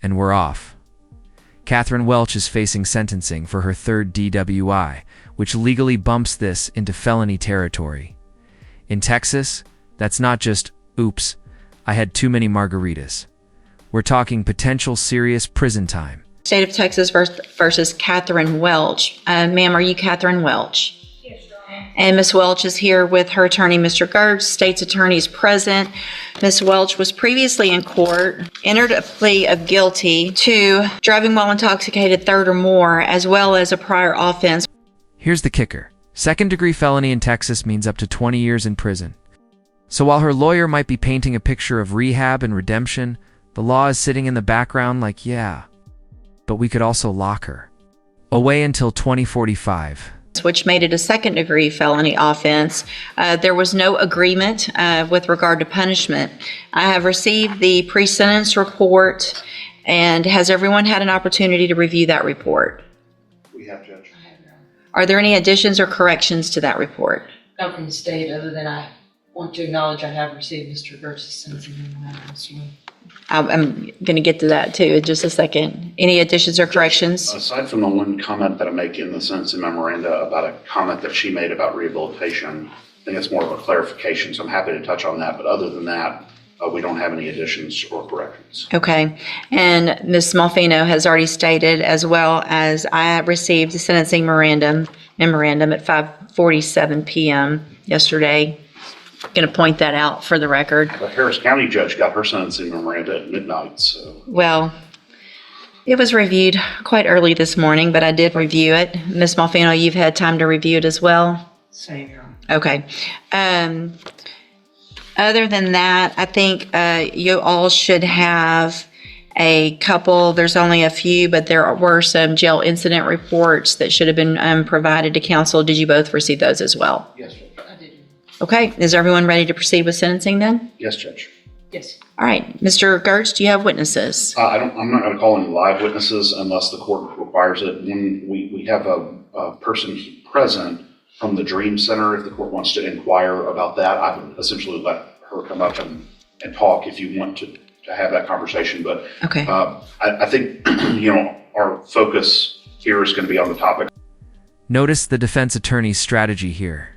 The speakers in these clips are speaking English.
and we're off. Katherine Welch is facing sentencing for her third DUI, which legally bumps this into felony territory. In Texas, that's not just, oops, I had too many margaritas. We're talking potential serious prison time. State of Texas versus Katherine Welch. Ma'am, are you Katherine Welch? Yes, Your Honor. And Ms. Welch is here with her attorney, Mr. Gertz. State's attorney is present. Ms. Welch was previously in court, entered a plea of guilty to driving while intoxicated third or more, as well as a prior offense. Here's the kicker. Second-degree felony in Texas means up to 20 years in prison. So while her lawyer might be painting a picture of rehab and redemption, the law is sitting in the background like, yeah, but we could also lock her away until 2045. Which made it a second-degree felony offense. There was no agreement with regard to punishment. I have received the pre-sentence report, and has everyone had an opportunity to review that report? We have, Judge. Are there any additions or corrections to that report? Not from the state, other than I want to acknowledge I have received Mr. Gertz's sentencing memorandum. I'm going to get to that too in just a second. Any additions or corrections? Aside from the one comment that I make in the sentencing memoranda about a comment that she made about rehabilitation, I think it's more of a clarification, so I'm happy to touch on that. But other than that, we don't have any additions or corrections. Okay. And Ms. Malfino has already stated, as well as I received the sentencing memorandum at 5:47 p.m. yesterday. Going to point that out for the record. The Harris County judge got her sentencing memoranda at midnight, so. Well, it was reviewed quite early this morning, but I did review it. Ms. Malfino, you've had time to review it as well? Same, Your Honor. Okay. Other than that, I think you all should have a couple, there's only a few, but there were some jail incident reports that should have been provided to counsel. Did you both receive those as well? Yes, Judge. I did. Okay. Is everyone ready to proceed with sentencing then? Yes, Judge. Yes. All right. Mr. Gertz, do you have witnesses? I'm not going to call any live witnesses unless the court requires it. When we have a person present from the Dream Center, if the court wants to inquire about that, I would essentially let her come up and talk if you want to have that conversation. But Okay. I think, our focus here is going to be on the topic. Notice the defense attorney's strategy here.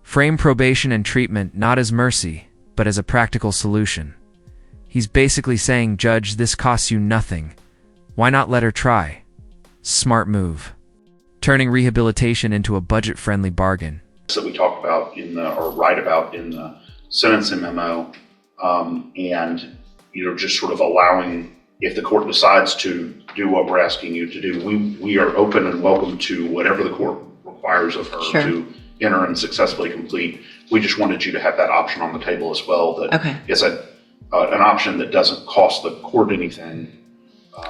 Frame probation and treatment not as mercy, but as a practical solution. He's basically saying, Judge, this costs you nothing. Why not let her try? Smart move. Turning rehabilitation into a budget-friendly bargain. That we talk about write about in the sentencing memo, and just sort of allowing, if the court decides to do what we're asking you to do, we are open and welcome to whatever the court requires of her. Sure. To enter and successfully complete. We just wanted you to have that option on the table as well. That Okay. is an option that doesn't cost the court anything.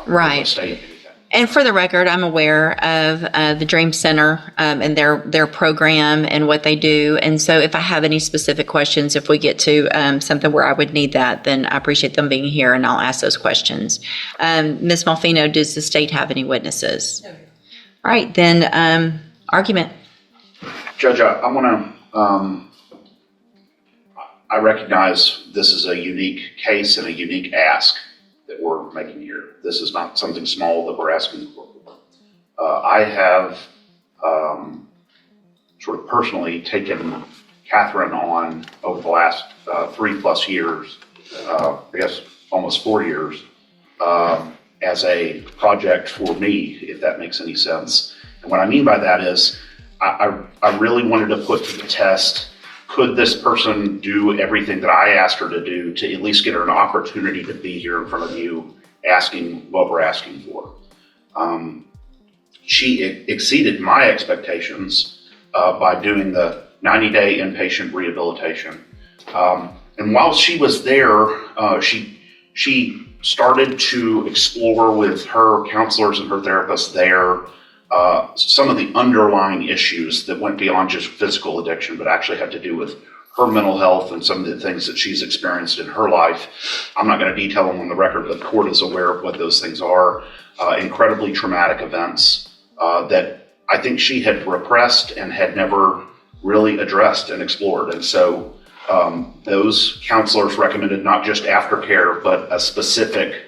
Right. The state anything. And for the record, I'm aware of the Dream Center and their program and what they do. And so if I have any specific questions, if we get to something where I would need that, then I appreciate them being here and I'll ask those questions. Ms. Malfino, does the state have any witnesses? No. All right, then argument. Judge, I want to, I recognize this is a unique case and a unique ask that we're making here. This is not something small that we're asking for. I have sort of personally taken Katherine on over the last 3+ years, I guess almost 4 years, as a project for me, if that makes any sense. And what I mean by that is I really wanted to put to the test, could this person do everything that I asked her to do to at least get her an opportunity to be here in front of you asking what we're asking for? She exceeded my expectations by doing the 90-day inpatient rehabilitation. And while she was there, she started to explore with her counselors and her therapists there some of the underlying issues that went beyond just physical addiction, but actually had to do with her mental health and some of the things that she's experienced in her life. I'm not going to detail them on the record, but the court is aware of what those things are. Incredibly traumatic events that I think she had repressed and had never really addressed and explored. And so those counselors recommended not just aftercare, but a specific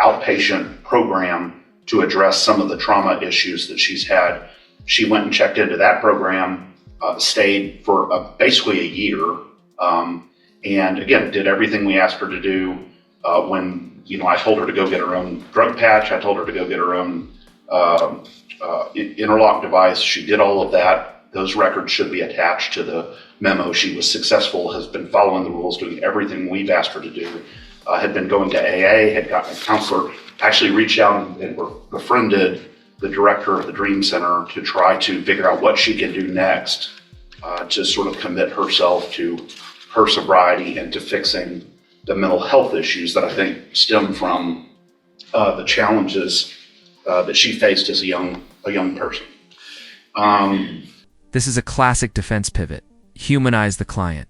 outpatient program to address some of the trauma issues that she's had. She went and checked into that program, stayed for basically a year, and again, did everything we asked her to do. When I told her to go get her own drug patch, I told her to go get her own interlock device. She did all of that. Those records should be attached to the memo. She was successful, has been following the rules, doing everything we've asked her to do, had been going to AA, had gotten a counselor, actually reached out and befriended the director of the Dream Center to try to figure out what she can do next to sort of commit herself to her sobriety and to fixing the mental health issues that I think stem from the challenges that she faced as a young person. This is a classic defense pivot. Humanize the client.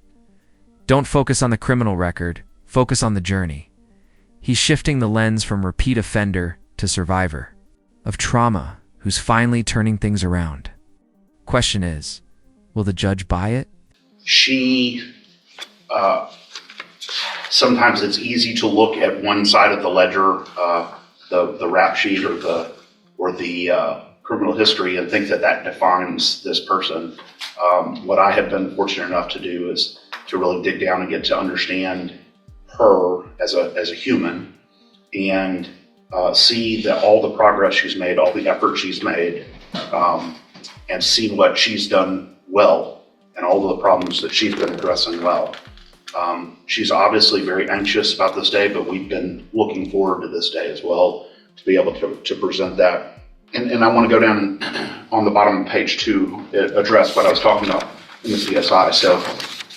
Don't focus on the criminal record, focus on the journey. He's shifting the lens from repeat offender to survivor of trauma who's finally turning things around. Question is, will the judge buy it? Sometimes it's easy to look at one side of the ledger, the rap sheet or the criminal history, and think that defines this person. What I have been fortunate enough to do is to really dig down and get to understand her as a human, and see that all the progress she's made, all the effort she's made, and see what she's done well and all of the problems that she's been addressing well. She's obviously very anxious about this day, but we've been looking forward to this day as well to be able to present that. And I want to go down on the bottom of page 2, address what I was talking about in the CSI. So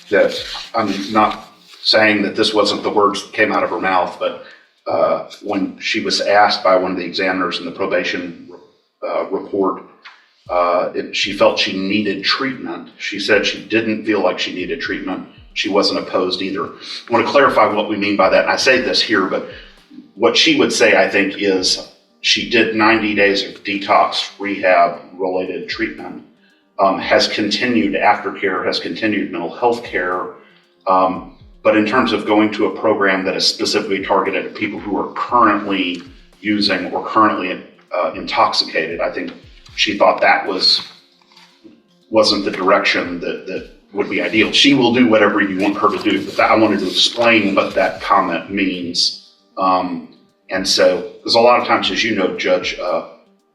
that I'm not saying that this wasn't the words that came out of her mouth, but when she was asked by one of the examiners in the probation report, she felt she needed treatment. She said she didn't feel like she needed treatment. She wasn't opposed either. I want to clarify what we mean by that. And I say this here, but what she would say, I think, is she did 90 days of detox rehab related treatment, has continued aftercare, has continued mental health care. But in terms of going to a program that is specifically targeted at people who are currently using or currently intoxicated, I think she thought that wasn't the direction that would be ideal. She will do whatever you want her to do, but I wanted to explain what that comment means. And so, because a lot of times, as you know, Judge,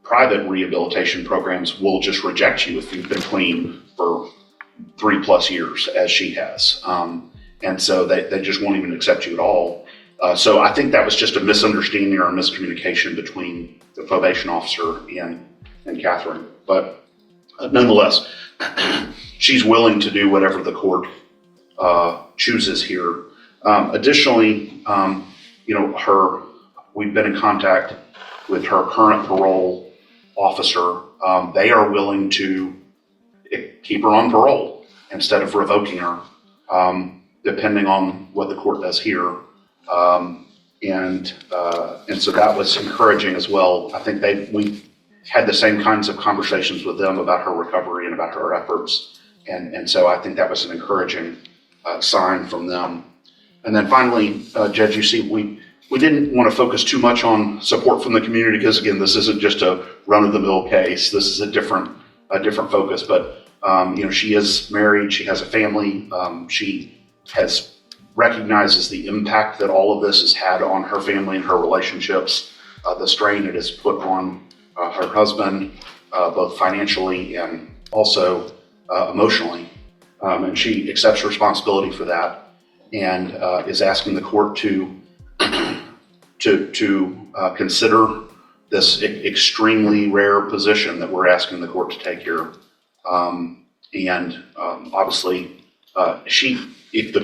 private rehabilitation programs will just reject you if you've been clean for 3+ years, as she has. And so they just won't even accept you at all. So I think that was just a misunderstanding or a miscommunication between the probation officer and Katherine. But nonetheless, she's willing to do whatever the court chooses here. Additionally, we've been in contact with her current parole officer. They are willing to keep her on parole instead of revoking her, depending on what the court does here. And so that was encouraging as well. I think we had the same kinds of conversations with them about her recovery and about her efforts. And so I think that was an encouraging sign from them. And then finally, Judge, you see, we didn't want to focus too much on support from the community because, again, this isn't just a run-of-the-mill case. This is a different focus. But she is married. She has a family. She recognizes the impact that all of this has had on her family and her relationships, the strain it has put on her husband, both financially and also emotionally. And she accepts responsibility for that and is asking the court to consider this extremely rare position that we're asking the court to take here. Obviously, if the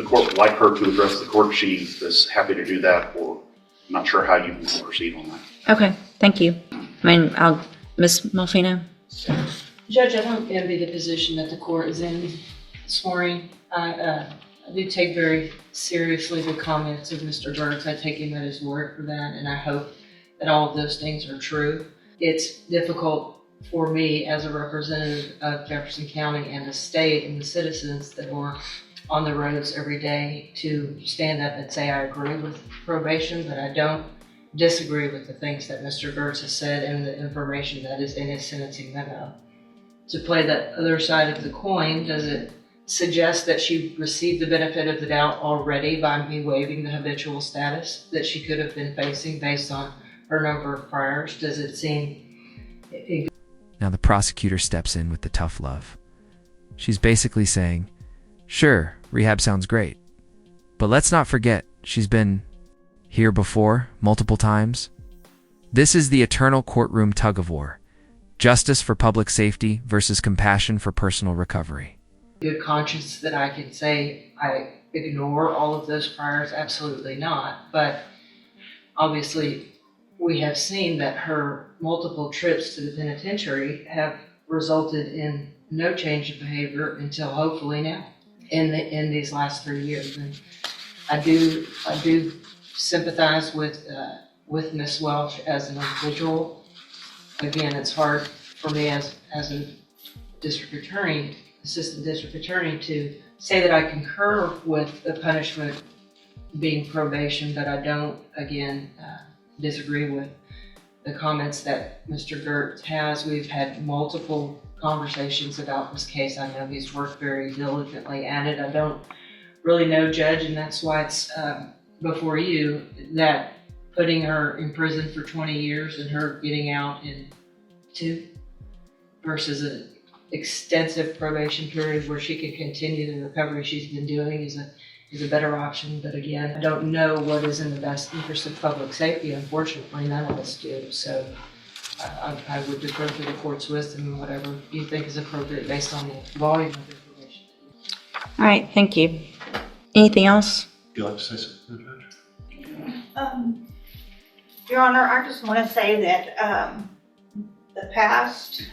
court would like her to address the court, she is happy to do that, or I'm not sure how you want to proceed on that. Okay, thank you. Ms. Malfino? Judge, I don't envy the position that the court is in this morning. I do take very seriously the comments of Mr. Gertz. I take him at his word for that, and I hope that all of those things are true. It's difficult for me as a representative of Jefferson County and the state and the citizens that are on the roads every day to stand up and say I agree with probation, but I don't. disagree with the things that Mr. Gertz has said and the information that is in his sentencing memo. To play the other side of the coin, does it suggest that she received the benefit of the doubt already by me waiving the habitual status that she could have been facing based on her number of priors? Does it seem... Now the prosecutor steps in with the tough love. She's basically saying, sure, rehab sounds great, but let's not forget she's been here before, multiple times. This is the eternal courtroom tug of war. Justice for public safety versus compassion for personal recovery. Good conscience that I can say I ignore all of those priors? Absolutely not. But obviously, we have seen that her multiple trips to the penitentiary have resulted in no change of behavior until hopefully now, in these last 3 years. And I do sympathize with Ms. Welch as an individual. Again, it's hard for me as a district attorney, assistant district attorney, to say that I concur with the punishment being probation, but I don't, again, disagree with the comments that Mr. Gertz has. We've had multiple conversations about this case. I know he's worked very diligently at it. I don't really know, Judge, and that's why it's before you, that putting her in prison for 20 years and her getting out in 2 versus an extensive probation period where she can continue the recovery she's been doing is a better option. But again, I don't know what is in the best interest of public safety. Unfortunately, none of us do. So I would defer to the court's wisdom and whatever you think is appropriate based on the volume of information. All right, thank you. Anything else? Would you like to say something, Judge? Your Honor, I just want to say that the past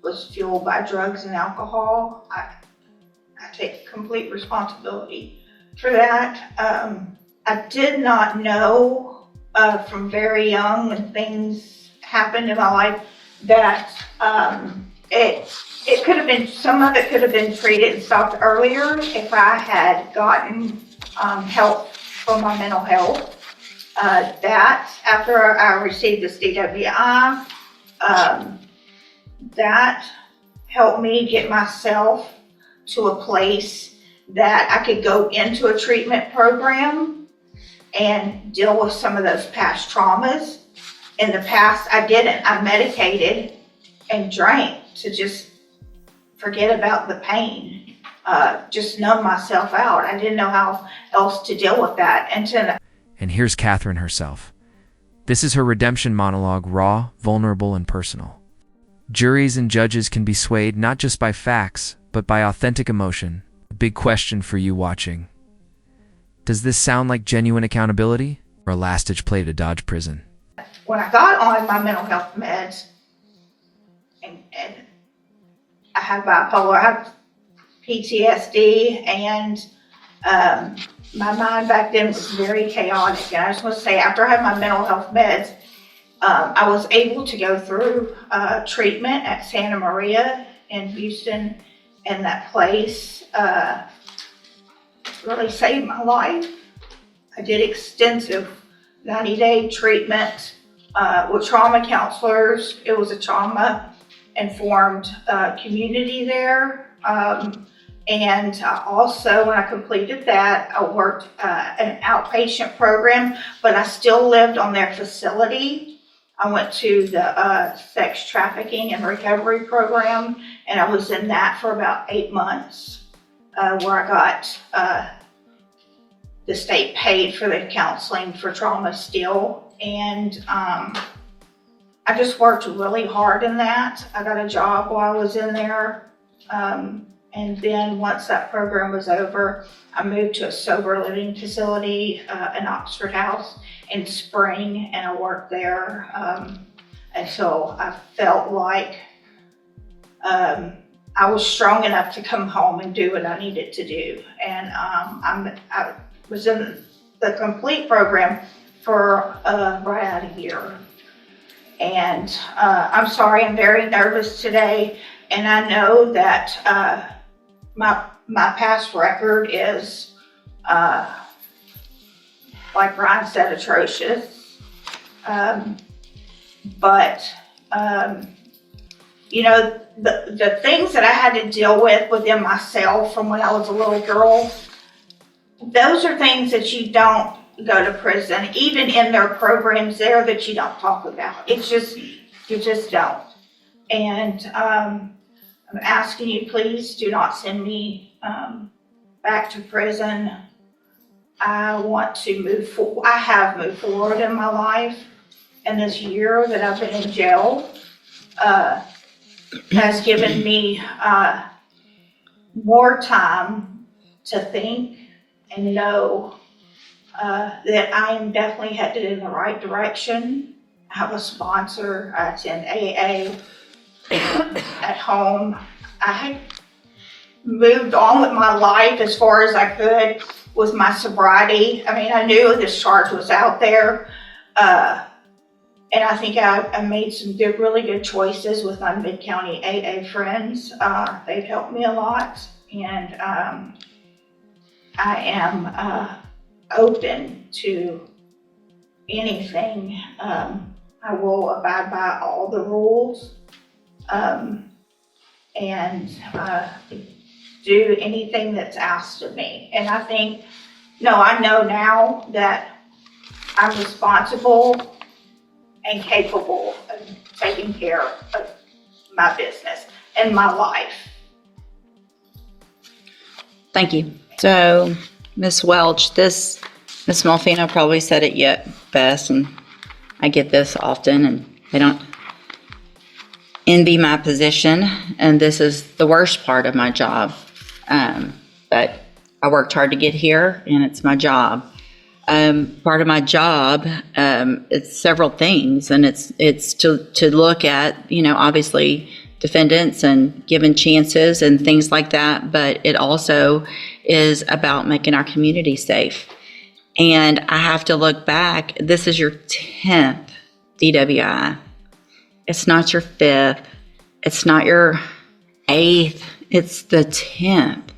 was fueled by drugs and alcohol. I take complete responsibility for that. I did not know from very young when things happened in my life that it could have been, some of it could have been treated and stopped earlier if I had gotten help for my mental health. That after I received this DWI, that helped me get myself to a place that I could go into a treatment program and deal with some of those past traumas. In the past, I didn't. I medicated and drank to just forget about the pain, just numb myself out. I didn't know how else to deal with that. And here's Katherine herself. This is her redemption monologue, raw, vulnerable, and personal. Juries and judges can be swayed not just by facts, but by authentic emotion. A big question for you watching. Does this sound like genuine accountability or a last-ditch play to dodge prison? When I got on my mental health meds, and I have bipolar, I have PTSD, and my mind back then was very chaotic. And I just want to say, after I had my mental health meds, I was able to go through treatment at Santa Maria in Houston, and that place really saved my life. I did extensive 90-day treatment with trauma counselors. It was a trauma-informed community there. And also, when I completed that, I worked an outpatient program, but I still lived on their facility. I went to the sex trafficking and recovery program, and I was in that for about 8 months, where I got the state paid for the counseling for trauma still. And I just worked really hard in that. I got a job while I was in there. And then once that program was over, I moved to a sober living facility in Oxford House in Spring, and I worked there until I felt like I was strong enough to come home and do what I needed to do. And I was in the complete program for right at a year. And I'm sorry, I'm very nervous today, and I know that my past record is like Ryan said, atrocious. But you know, the things that I had to deal with within myself from when I was a little girl, those are things that you don't go to prison, even in their programs there, that you don't talk about. It's just, you just don't. And I'm asking you, please do not send me back to prison. I want to move forward. I have moved forward in my life, and this year that I've been in jail has given me more time to think and know that I am definitely headed in the right direction. I have a sponsor. I attend AA at home. I had moved on with my life as far as I could with my sobriety. I mean, I knew this charge was out there. And I think I made some really good choices with my Mid-County AA friends. They've helped me a lot. And I am open to anything. I will abide by all the rules and do anything that's asked of me. And I think, I know now that I'm responsible and capable of taking care of my business and my life. Thank you. So, Ms. Welch, Ms. Malfino probably said it yet best, and I get this often, and they don't envy my position, and this is the worst part of my job. But I worked hard to get here, and it's my job. Part of my job, it's several things, and it's to look at, obviously defendants and giving chances and things like that, but it also is about making our community safe. And I have to look back. This is your 10th DWI. It's not your 5th. It's not your 8th. It's the 10th.